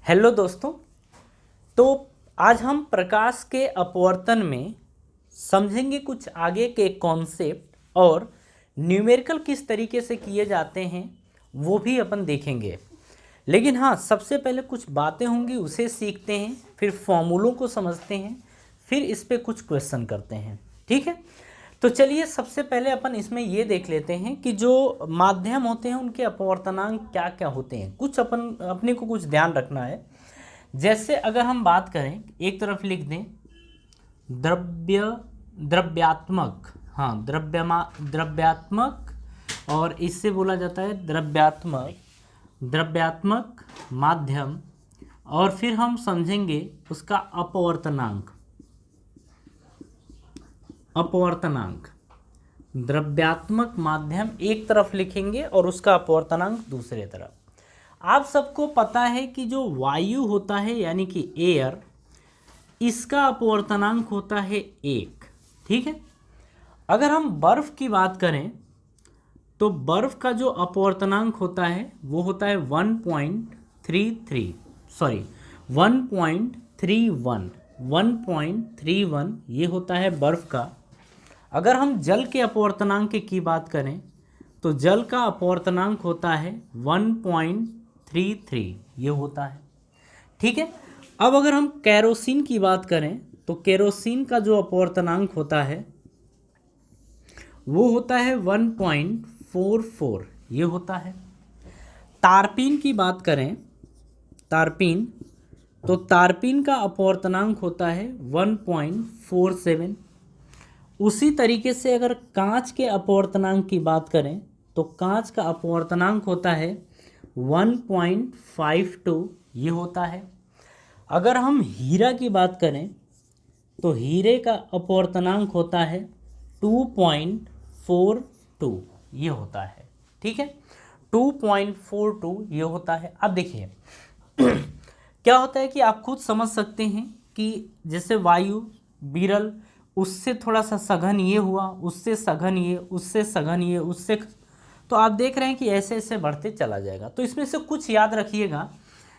Hello दोस्तों। तो आज हम प्रकाश के अपवर्तन में समझेंगे कुछ आगे के कॉन्सेप्ट और न्यूमेरिकल किस तरीके से किए जाते हैं वो भी अपन देखेंगे। लेकिन हाँ, सबसे पहले कुछ बातें होंगी उसे सीखते हैं, फिर फॉर्मूलों को समझते हैं, फिर इस पे कुछ क्वेश्चन करते हैं। ठीक है, तो चलिए सबसे पहले अपन इसमें ये देख लेते हैं कि जो माध्यम होते हैं उनके अपवर्तनांक क्या क्या होते हैं। कुछ अपने को कुछ ध्यान रखना है। जैसे अगर हम बात करें, एक तरफ लिख दें द्रव्यात्मक, हाँ द्रव्यात्मक, और इससे बोला जाता है द्रव्यात्मक माध्यम, और फिर हम समझेंगे उसका अपवर्तनांक। द्रव्यात्मक माध्यम एक तरफ लिखेंगे और उसका अपवर्तनांक दूसरे तरफ। आप सबको पता है कि जो वायु होता है यानी कि एयर, इसका अपवर्तनांक होता है 1। ठीक है, अगर हम बर्फ की बात करें तो बर्फ का जो अपवर्तनांक होता है वो होता है 1.31 ये होता है बर्फ का। अगर हम जल के अपवर्तनांक की बात करें तो जल का अपवर्तनांक होता है 1.33 ये होता है। ठीक है, अब अगर हम केरोसिन की बात करें तो केरोसिन का जो अपवर्तनांक होता है वो होता है 1.44 ये होता है। तारपीन की बात करें, तो तारपीन का अपवर्तनांक होता है 1.47। उसी तरीके से अगर कांच के अपवर्तनांक की बात करें तो कांच का अपवर्तनांक होता है 1.52 ये होता है। अगर हम हीरा की बात करें तो हीरे का अपवर्तनांक होता है 2.42 ये होता है। ठीक है, 2.42 ये होता है। अब देखिए क्या होता है कि आप खुद समझ सकते हैं कि जैसे वायु विरल, उससे थोड़ा सा सघन ये हुआ, उससे सघन ये, उससे सघन ये, उससे, तो आप देख रहे हैं कि ऐसे ऐसे बढ़ते चला जाएगा। तो इसमें से कुछ याद रखिएगा,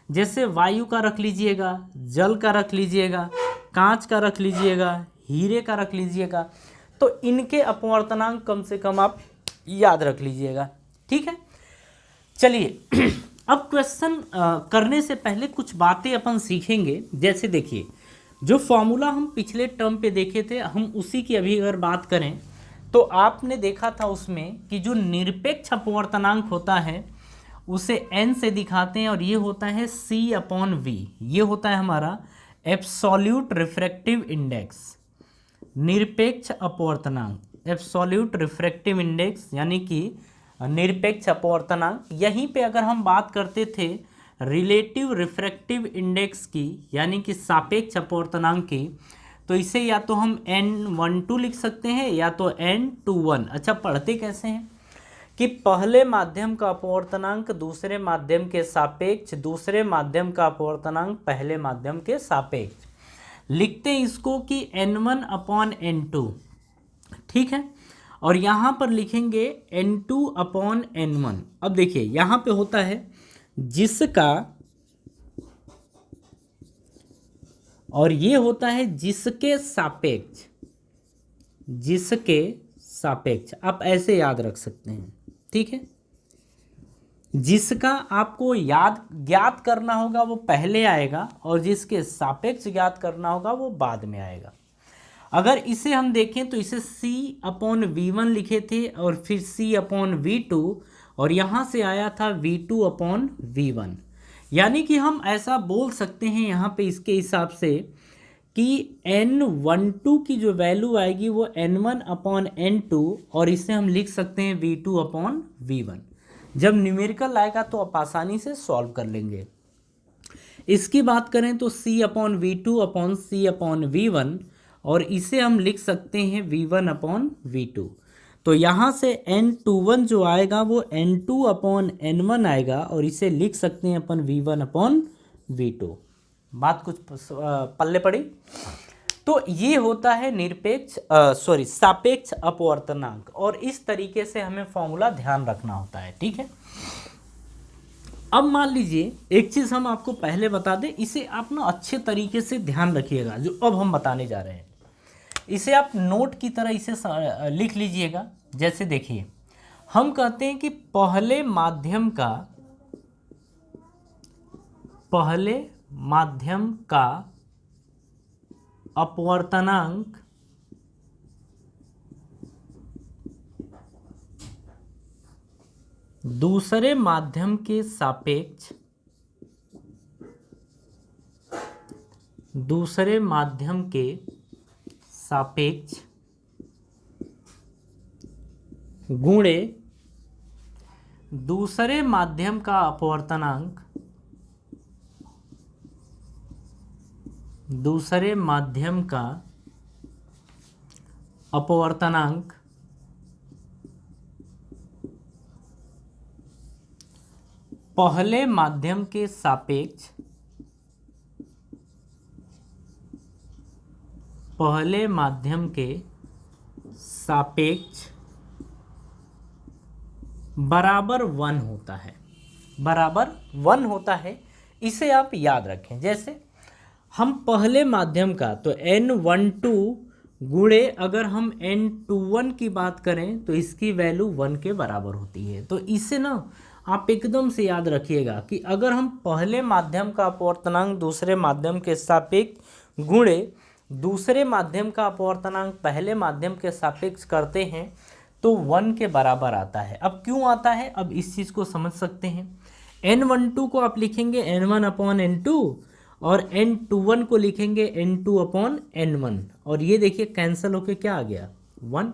जैसे वायु का रख लीजिएगा, जल का रख लीजिएगा, कांच का रख लीजिएगा, हीरे का रख लीजिएगा, तो इनके अपवर्तनांक कम से कम आप याद रख लीजिएगा। ठीक है, चलिए अब क्वेश्चन करने से पहले कुछ बातें अपन सीखेंगे। जैसे देखिए, जो फॉर्मूला हम पिछले टर्म पे देखे थे, हम उसी की अभी अगर बात करें तो आपने देखा था उसमें कि जो निरपेक्ष अपवर्तनांक होता है उसे n से दिखाते हैं, और ये होता है C/V। ये होता है हमारा एब्सोल्यूट रिफ्रैक्टिव इंडेक्स। निरपेक्ष अपवर्तनांक, एब्सोल्यूट रिफ्रैक्टिव इंडेक्स यानी कि निरपेक्ष अपवर्तनांक। यहीं पे अगर हम बात करते थे रिलेटिव रिफ्रैक्टिव इंडेक्स की यानी कि सापेक्ष अपवर्तनांक की, तो इसे या तो हम N12 लिख सकते हैं या तो N21। अच्छा, पढ़ते कैसे हैं कि पहले माध्यम का अपवर्तनांक दूसरे माध्यम के सापेक्ष, दूसरे माध्यम का अपवर्तनांक पहले माध्यम के सापेक्ष, लिखते हैं इसको कि N1/N2। ठीक है, और यहाँ पर लिखेंगे N2/N1। अब देखिए यहाँ पे होता है जिसका, और ये होता है जिसके सापेक्ष, जिसके सापेक्ष, आप ऐसे याद रख सकते हैं। ठीक है, जिसका आपको ज्ञात करना होगा वो पहले आएगा, और जिसके सापेक्ष ज्ञात करना होगा वो बाद में आएगा। अगर इसे हम देखें तो इसे C/V1 लिखे थे, और फिर C/V2, और यहाँ से आया था V2/V1। यानी कि हम ऐसा बोल सकते हैं यहाँ पे इसके हिसाब से कि N12 की जो वैल्यू आएगी वो N1/N2, और इसे हम लिख सकते हैं V2/V1। जब न्यूमेरिकल आएगा तो आप आसानी से सॉल्व कर लेंगे। इसकी बात करें तो C/V2/C/V1, और इसे हम लिख सकते हैं V1/V2। तो यहाँ से N21 जो आएगा वो N2/N1 आएगा, और इसे लिख सकते हैं अपन V1/V2। बात कुछ पल्ले पड़ी। तो ये होता है सापेक्ष अपवर्तनांक, और इस तरीके से हमें फॉर्मूला ध्यान रखना होता है। ठीक है, अब मान लीजिए एक चीज़ हम आपको पहले बता दें, इसे आप ना अच्छे तरीके से ध्यान रखिएगा, जो अब हम बताने जा रहे हैं इसे आप नोट की तरह इसे लिख लीजिएगा। जैसे देखिए, हम कहते हैं कि पहले माध्यम का अपवर्तनांक दूसरे माध्यम के सापेक्ष गुणे दूसरे माध्यम का अपवर्तनांक पहले माध्यम के सापेक्ष बराबर 1 होता है। इसे आप याद रखें। जैसे हम पहले माध्यम का तो N12 गुणे अगर हम N21 की बात करें तो इसकी वैल्यू 1 के बराबर होती है। तो इसे ना आप एकदम से याद रखिएगा कि अगर हम पहले माध्यम का अपवर्तनांक दूसरे माध्यम के सापेक्ष गुणे दूसरे माध्यम का अपवर्तनांक पहले माध्यम के सापेक्ष करते हैं तो 1 के बराबर आता है। अब क्यों आता है, अब इस चीज़ को समझ सकते हैं। N12 को आप लिखेंगे N1/N2 और N21 को लिखेंगे N2/N1 और ये देखिए कैंसिल होके क्या आ गया 1।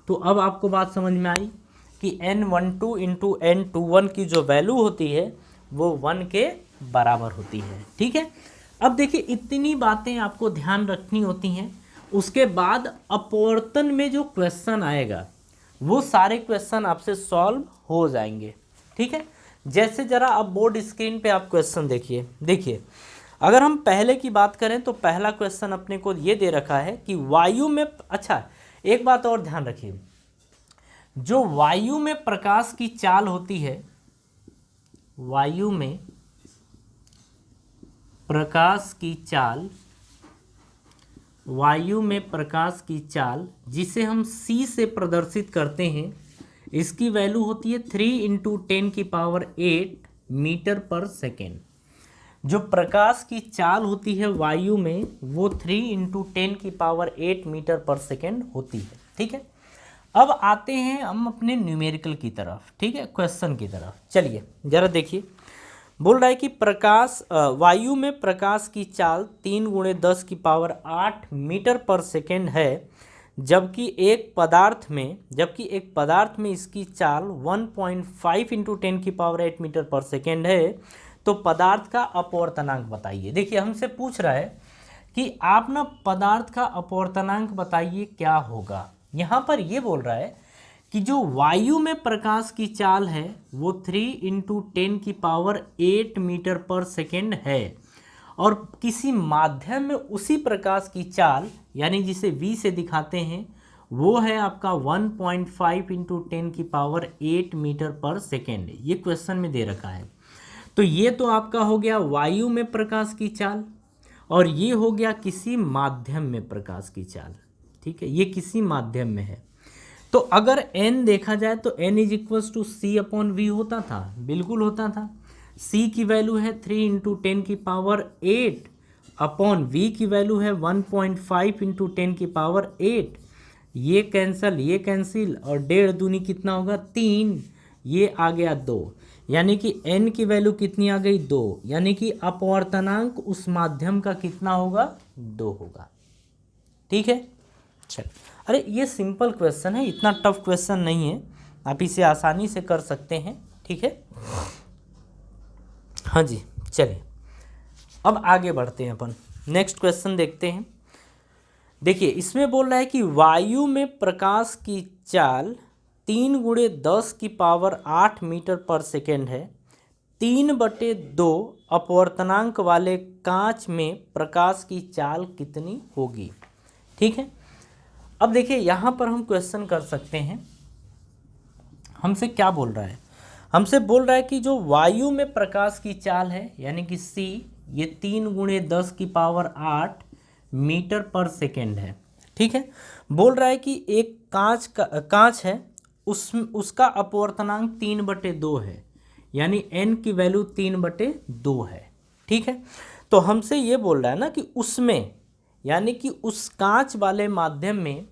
तो अब आपको बात समझ में आई कि N12 इंटू N21 की जो वैल्यू होती है वो 1 के बराबर होती है। ठीक है, अब देखिए इतनी बातें आपको ध्यान रखनी होती हैं। उसके बाद अपवर्तन में जो क्वेश्चन आएगा वो सारे क्वेश्चन आपसे सॉल्व हो जाएंगे। ठीक है, जैसे जरा अब बोर्ड स्क्रीन पे आप क्वेश्चन देखिए अगर हम पहले की बात करें तो पहला क्वेश्चन अपने को ये दे रखा है कि वायु में, अच्छा एक बात और ध्यान रखिए, जो वायु में प्रकाश की चाल होती है, वायु में प्रकाश की चाल जिसे हम c से प्रदर्शित करते हैं, इसकी वैल्यू होती है 3 × 10⁸ मीटर पर सेकेंड। जो प्रकाश की चाल होती है वायु में वो 3 × 10⁸ मीटर पर सेकेंड होती है। ठीक है, अब आते हैं हम अपने न्यूमेरिकल की तरफ। ठीक है, क्वेश्चन की तरफ चलिए जरा देखिए। बोल रहा है कि वायु में प्रकाश की चाल 3 × 10⁸ मीटर पर सेकेंड है, जबकि एक पदार्थ में इसकी चाल 1.5 × 10⁸ मीटर पर सेकेंड है। तो पदार्थ का अपवर्तनांक बताइए। देखिए हमसे पूछ रहा है कि आप ना पदार्थ का अपवर्तनांक बताइए क्या होगा। यहाँ पर ये बोल रहा है कि जो वायु में प्रकाश की चाल है वो 3 × 10⁸ मीटर पर सेकेंड है और किसी माध्यम में उसी प्रकाश की चाल यानी जिसे v से दिखाते हैं वो है आपका 1.5 × 10⁸ मीटर पर सेकेंड। ये क्वेश्चन में दे रखा है। तो ये तो आपका हो गया वायु में प्रकाश की चाल और ये हो गया किसी माध्यम में प्रकाश की चाल। ठीक है, ये किसी माध्यम में है। तो अगर n देखा जाए तो n = c/v होता था, बिल्कुल होता था। c की वैल्यू है 3 × 10⁸ अपॉन v की वैल्यू है 1.5 × 10⁸। ये कैंसिल और 1.5 दूनी कितना होगा 3, ये आ गया 2, यानी कि n की वैल्यू कितनी आ गई 2, यानी कि अपवर्तनांक उस माध्यम का कितना होगा 2 होगा। ठीक है, चल अरे ये सिंपल क्वेश्चन है, इतना टफ क्वेश्चन नहीं है, आप इसे आसानी से कर सकते हैं। ठीक है, हाँ जी चलिए अब आगे बढ़ते हैं, अपन नेक्स्ट क्वेश्चन देखते हैं। देखिए इसमें बोल रहा है कि वायु में प्रकाश की चाल 3 × 10⁸ मीटर पर सेकेंड है। 3/2 अपवर्तनांक वाले कांच में प्रकाश की चाल कितनी होगी। ठीक है, अब देखिए यहाँ पर हम क्वेश्चन कर सकते हैं। हमसे क्या बोल रहा है, हमसे बोल रहा है कि जो वायु में प्रकाश की चाल है यानी कि c, ये 3 गुणे 10 की पावर 8 मीटर पर सेकेंड है। ठीक है, बोल रहा है कि एक कांच है, उसका अपवर्तनांक 3/2 है, यानी n की वैल्यू 3/2 है। ठीक है, तो हमसे ये बोल रहा है ना कि उसमें यानी कि उस कांच वाले माध्यम में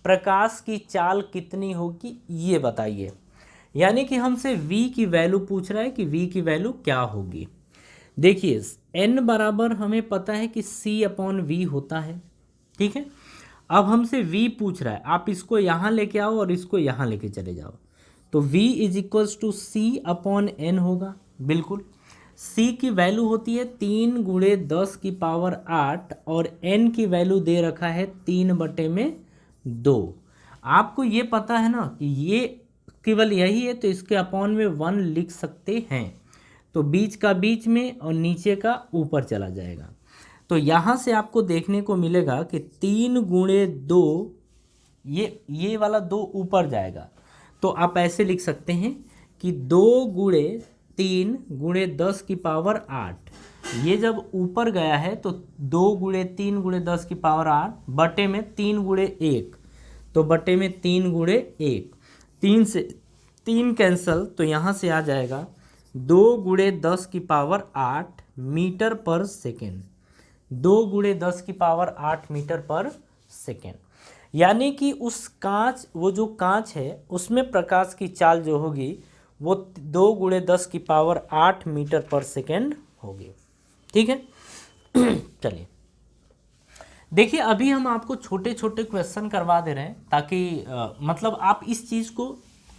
प्रकाश की चाल कितनी होगी ये बताइए। यानी कि हमसे v की वैल्यू पूछ रहा है कि v की वैल्यू क्या होगी। देखिए n बराबर हमें पता है कि c/v होता है। ठीक है, अब हमसे v पूछ रहा है, आप इसको यहाँ लेके आओ और इसको यहाँ लेके चले जाओ, तो v = c/n होगा। बिल्कुल, c की वैल्यू होती है 3 गुणे 10 की पावर 8 और n की वैल्यू दे रखा है 3/2। आपको ये पता है ना कि ये केवल यही है, तो इसके अपॉन में 1 लिख सकते हैं, तो बीच का बीच में और नीचे का ऊपर चला जाएगा। तो यहाँ से आपको देखने को मिलेगा कि 3 गुणे 2, ये वाला 2 ऊपर जाएगा, तो आप ऐसे लिख सकते हैं कि 2 गुणे 3 गुणे 10 की पावर 8, ये जब ऊपर गया है तो 2 गुणे 3 गुणे 10 की पावर 8 बटे में 3 गुणे 1, तो बटे में 3 गुणे 1, 3 से 3 कैंसल, तो यहाँ से आ जाएगा 2 गुणे 10 की पावर 8 मीटर पर सेकेंड, 2 गुणे 10 की पावर 8 मीटर पर सेकेंड। यानी कि उस कांच, वो जो कांच है उसमें प्रकाश की चाल जो होगी वो 2 गुणे 10 की पावर 8 मीटर पर सेकेंड होगी। ठीक है, चलिए देखिए, अभी हम आपको छोटे छोटे क्वेश्चन करवा दे रहे हैं ताकि मतलब आप इस चीज़ को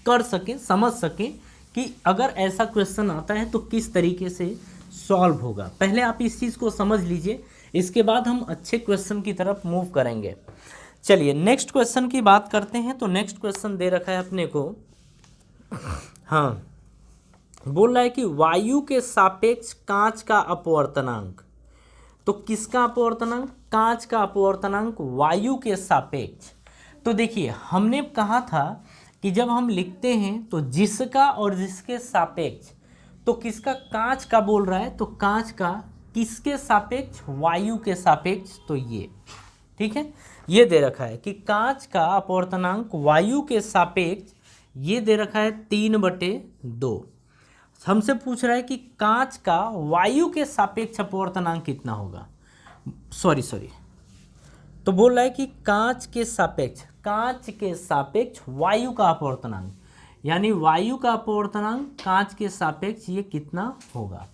कर सकें, समझ सकें कि अगर ऐसा क्वेश्चन आता है तो किस तरीके से सॉल्व होगा। पहले आप इस चीज़ को समझ लीजिए, इसके बाद हम अच्छे क्वेश्चन की तरफ मूव करेंगे। चलिए नेक्स्ट क्वेश्चन की बात करते हैं। तो नेक्स्ट क्वेश्चन दे रखा है अपने को, हाँ, बोल रहा है कि वायु के सापेक्ष कांच का अपवर्तनांक। तो किसका अपवर्तनांक? कांच का अपवर्तनांक वायु के सापेक्ष। तो देखिए हमने कहा था कि जब हम लिखते हैं तो जिसका और जिसके सापेक्ष, तो किसका? कांच का बोल रहा है, तो कांच का किसके सापेक्ष? वायु के सापेक्ष। तो ये ठीक है, ये दे रखा है कि कांच का अपवर्तनांक वायु के सापेक्ष, ये दे रखा है 3/2। हमसे पूछ रहा है कि कांच का वायु के सापेक्ष अपवर्तनांक कितना होगा। सॉरी, तो बोल रहा है कि कांच के सापेक्ष वायु का अपवर्तनांक, यानी वायु का अपवर्तनांक कांच के सापेक्ष ये कितना होगा।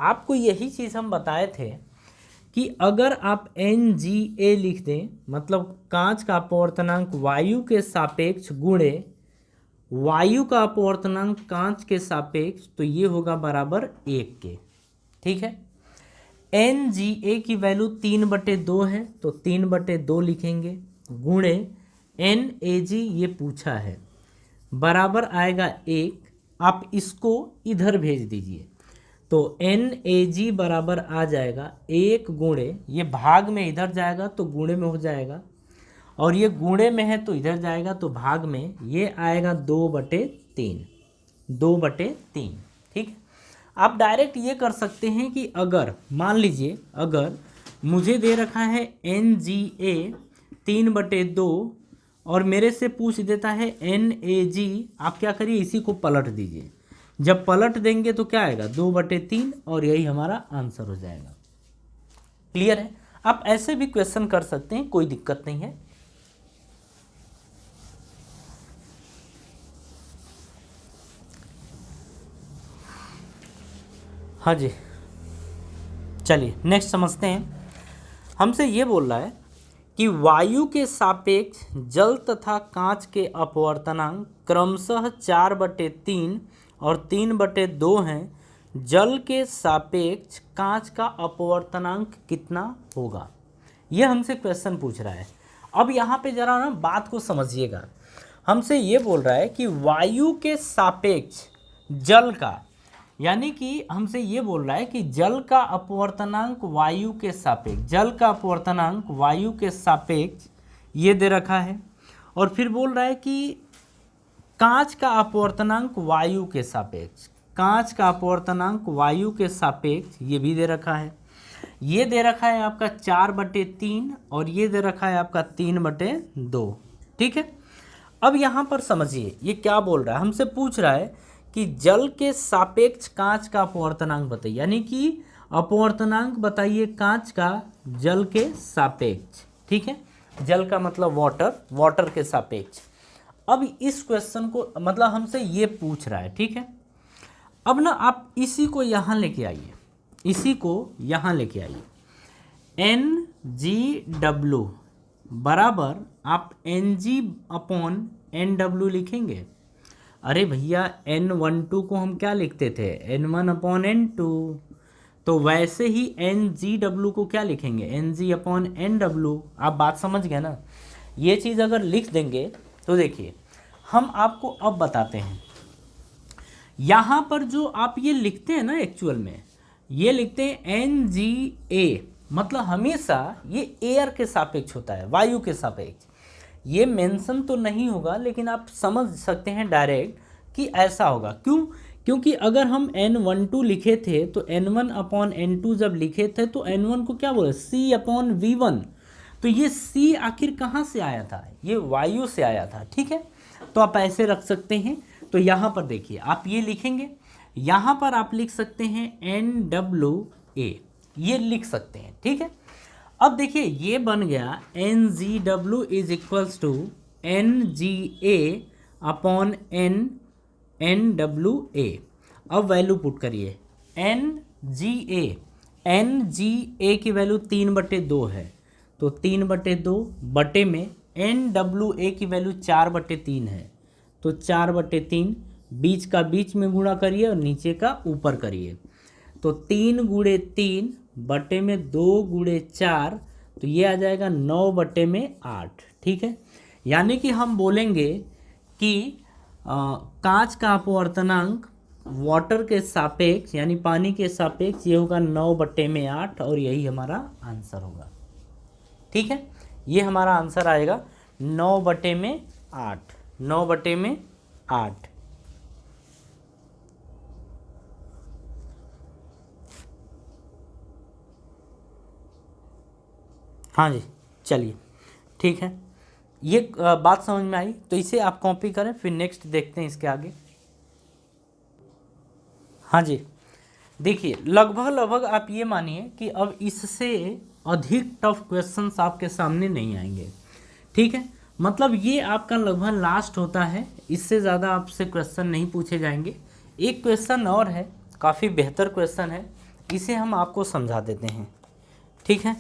आपको यही चीज़ हम बताए थे कि अगर आप NGA लिख दें, मतलब कांच का अपवर्तनांक वायु के सापेक्ष गुणे वायु का अपवर्तनांक कांच के सापेक्ष, तो ये होगा बराबर 1 के। ठीक है, NGA की वैल्यू 3/2 है, तो 3/2 लिखेंगे, गुणे NAG ये पूछा है, बराबर आएगा 1। आप इसको इधर भेज दीजिए, तो NAG बराबर आ जाएगा 1 गुणे, ये भाग में इधर जाएगा तो गुणे में हो जाएगा, और ये गुणे में है तो इधर जाएगा तो भाग में, ये आएगा 2/3, 2/3। ठीक है, आप डायरेक्ट ये कर सकते हैं कि अगर मान लीजिए अगर मुझे दे रखा है NGA 3/2 और मेरे से पूछ देता है NAG, आप क्या करिए, इसी को पलट दीजिए। जब पलट देंगे तो क्या आएगा? 2/3, और यही हमारा आंसर हो जाएगा। क्लियर है? आप ऐसे भी क्वेश्चन कर सकते हैं, कोई दिक्कत नहीं है। हाँ जी, चलिए नेक्स्ट समझते हैं। हमसे ये बोल रहा है कि वायु के सापेक्ष जल तथा कांच के अपवर्तनांक क्रमशः 4/3 और 3/2 हैं। जल के सापेक्ष कांच का अपवर्तनांक कितना होगा, ये हमसे क्वेश्चन पूछ रहा है। अब यहाँ पे जरा ना बात को समझिएगा। हमसे ये बोल रहा है कि वायु के सापेक्ष जल का, यानी कि हमसे ये बोल रहा है कि जल का अपवर्तनांक वायु के सापेक्ष, जल का अपवर्तनांक वायु के सापेक्ष ये दे रखा है, और फिर बोल रहा है कि कांच का अपवर्तनांक वायु के सापेक्ष, कांच का अपवर्तनांक वायु के सापेक्ष ये भी दे रखा है। ये दे रखा है आपका 4/3 और ये दे रखा है आपका 3/2। ठीक है, अब यहाँ पर समझिए ये क्या बोल रहा है, हमसे पूछ रहा है कि जल के सापेक्ष कांच का अपवर्तनांक बताइए, यानी कि अपवर्तनांक बताइए कांच का जल के सापेक्ष। ठीक है, जल का मतलब वाटर, वाटर के सापेक्ष। अब इस क्वेश्चन को मतलब हमसे ये पूछ रहा है। ठीक है, अब ना आप इसी को यहाँ लेके आइए, इसी को यहाँ लेके आइए। NGW बराबर आप NG/NW लिखेंगे। अरे भैया N12 को हम क्या लिखते थे, N1/N2, तो वैसे ही NGW को क्या लिखेंगे, NG/NW। आप बात समझ गए ना, ये चीज़ अगर लिख देंगे तो देखिए हम आपको अब बताते हैं। यहाँ पर जो आप ये लिखते हैं ना, एक्चुअल में ये लिखते हैं NGA, मतलब हमेशा ये एयर के सापेक्ष होता है, वायु के सापेक्ष। ये मेंशन तो नहीं होगा लेकिन आप समझ सकते हैं डायरेक्ट कि ऐसा होगा। क्यों? क्योंकि अगर हम N12 लिखे थे तो N1/N2 जब लिखे थे तो N1 को क्या बोले, C/V1। तो ये C आखिर कहाँ से आया था, ये वायु से आया था। ठीक है, तो आप ऐसे रख सकते हैं। तो यहाँ पर देखिए आप ये लिखेंगे, यहाँ पर आप लिख सकते हैं NWA, ये लिख सकते हैं। ठीक है, अब देखिए ये बन गया NGW is equals to NGA/NWA। अब वैल्यू पुट करिए, NGA की वैल्यू 3/2 है, तो 3/2 बटे में NWA की वैल्यू 4/3 है, तो 4/3 बीच का बीच में गुणा करिए और नीचे का ऊपर करिए, तो 3 × 3 बटे में 2 × 4, तो ये आ जाएगा 9/8। ठीक है, यानी कि हम बोलेंगे कि कांच का अपवर्तनांक वाटर के सापेक्ष यानी पानी के सापेक्ष ये होगा 9/8 और यही हमारा आंसर होगा। ठीक है, ये हमारा आंसर आएगा 9/8, 9/8। हाँ जी, चलिए ठीक है, ये बात समझ में आई, तो इसे आप कॉपी करें, फिर नेक्स्ट देखते हैं इसके आगे। हाँ जी, देखिए लगभग आप ये मानिए कि अब इससे अधिक टफ क्वेश्चंस आपके सामने नहीं आएंगे। ठीक है, मतलब ये आपका लगभग लास्ट होता है, इससे ज़्यादा आपसे क्वेश्चन नहीं पूछे जाएंगे। एक क्वेश्चन और है, काफ़ी बेहतर क्वेश्चन है, इसे हम आपको समझा देते हैं। ठीक है,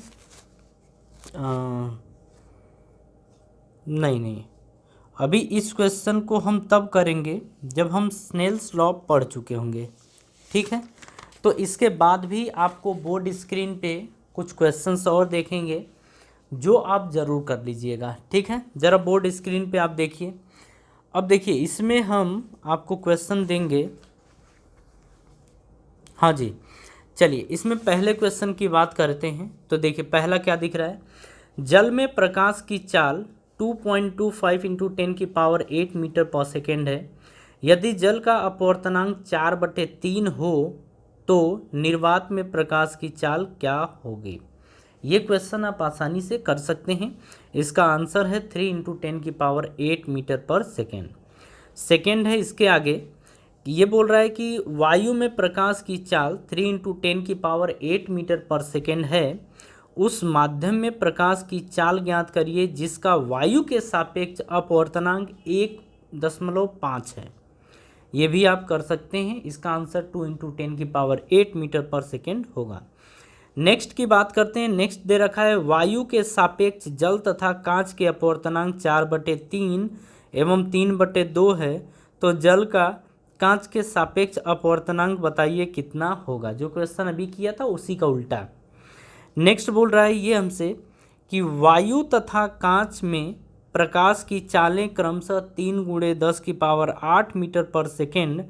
नहीं, अभी इस क्वेश्चन को हम तब करेंगे जब हम स्नेल्स लॉ पढ़ चुके होंगे। ठीक है, तो इसके बाद भी आपको बोर्ड स्क्रीन पे कुछ क्वेश्चंस और देखेंगे जो आप ज़रूर कर लीजिएगा। ठीक है, ज़रा बोर्ड स्क्रीन पे आप देखिए। अब देखिए इसमें हम आपको क्वेश्चन देंगे। हाँ जी, चलिए इसमें पहले क्वेश्चन की बात करते हैं। तो देखिए पहला क्या दिख रहा है, जल में प्रकाश की चाल 2.25 × 10⁸ मीटर पर सेकेंड है। यदि जल का अपवर्तनांक 4/3 हो तो निर्वात में प्रकाश की चाल क्या होगी। ये क्वेश्चन आप आसानी से कर सकते हैं। इसका आंसर है 3 × 10⁸ मीटर पर सेकेंड। सेकेंड है इसके आगे, ये बोल रहा है कि वायु में प्रकाश की चाल 3 × 10⁸ मीटर पर सेकेंड है। उस माध्यम में प्रकाश की चाल ज्ञात करिए जिसका वायु के सापेक्ष अपवर्तनांक 1.5 है। ये भी आप कर सकते हैं। इसका आंसर 2 × 10⁸ मीटर पर सेकेंड होगा। नेक्स्ट की बात करते हैं। नेक्स्ट दे रखा है वायु के सापेक्ष जल तथा कांच के अपवर्तनांक 4/3 एवं 3/2 है, तो जल का कांच के सापेक्ष अपवर्तनांक बताइए कितना होगा। जो क्वेश्चन अभी किया था उसी का उल्टा। नेक्स्ट बोल रहा है ये हमसे कि वायु तथा कांच में प्रकाश की चालें क्रमशः 3 × 10⁸ मीटर पर सेकेंड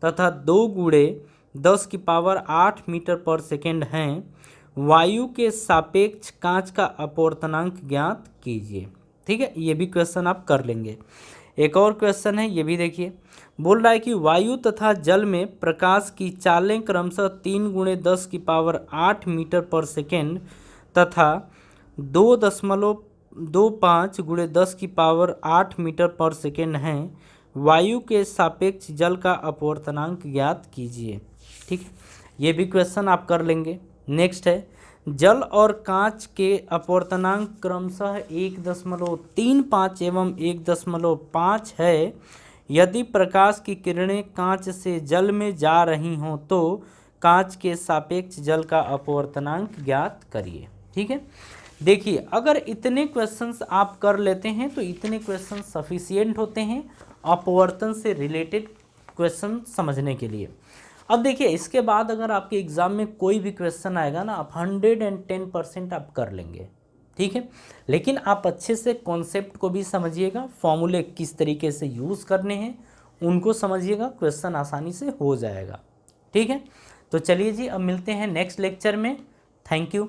तथा 2 × 10⁸ मीटर पर सेकेंड हैं। वायु के सापेक्ष कांच का अपवर्तनांक ज्ञात कीजिए। ठीक है, ये भी क्वेश्चन आप कर लेंगे। एक और क्वेश्चन है, ये भी देखिए, बोल रहा है कि वायु तथा जल में प्रकाश की चालें क्रमशः 3×10⁸ मीटर पर सेकेंड तथा 2.25×10⁸ मीटर पर सेकेंड हैं। वायु के सापेक्ष जल का अपवर्तनांक ज्ञात कीजिए। ठीक है, ये भी क्वेश्चन आप कर लेंगे। नेक्स्ट है, जल और कांच के अपवर्तनांक क्रमशः 1.35 एवं 1.5 है। यदि प्रकाश की किरणें कांच से जल में जा रही हों तो कांच के सापेक्ष जल का अपवर्तनांक ज्ञात करिए। ठीक है, देखिए अगर इतने क्वेश्चंस आप कर लेते हैं तो इतने क्वेश्चन सफिशिएंट होते हैं अपवर्तन से रिलेटेड क्वेश्चन समझने के लिए। अब देखिए इसके बाद अगर आपके एग्जाम में कोई भी क्वेश्चन आएगा ना, आप 110% आप कर लेंगे। ठीक है, लेकिन आप अच्छे से कॉन्सेप्ट को भी समझिएगा, फॉर्मूले किस तरीके से यूज़ करने हैं उनको समझिएगा, क्वेश्चन आसानी से हो जाएगा। ठीक है, तो चलिए जी अब मिलते हैं नेक्स्ट लेक्चर में। Thank you.